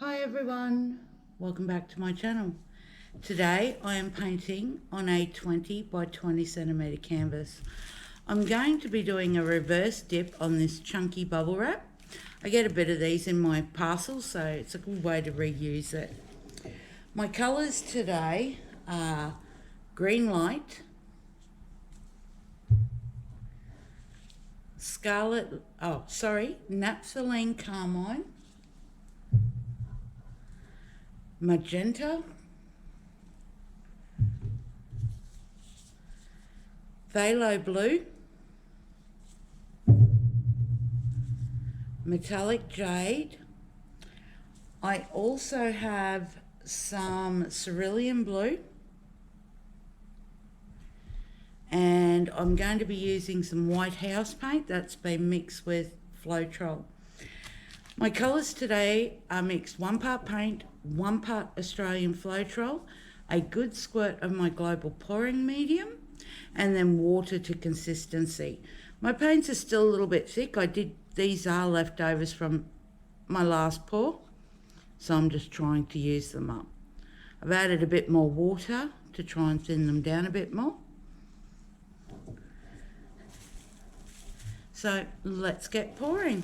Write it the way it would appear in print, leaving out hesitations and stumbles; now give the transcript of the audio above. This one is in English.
Hi everyone, welcome back to my channel. Today I am painting on a 20 by 20 centimeter canvas. I'm going to be doing a reverse dip on this chunky bubble wrap. I get a bit of these in my parcels, so it's a good way to reuse it. My colours today are green light, naphthalene carmine, magenta, phthalo blue, metallic jade. I also have some cerulean blue, and I'm going to be using some white house paint that's been mixed with Floetrol. My colours today are mixed 1 part paint, 1 part Australian Floetrol, a good squirt of my global pouring medium, and then water to consistency. My paints are still a little bit thick. These are leftovers from my last pour, so I'm just trying to use them up. I've added a bit more water to try and thin them down a bit more. So let's get pouring.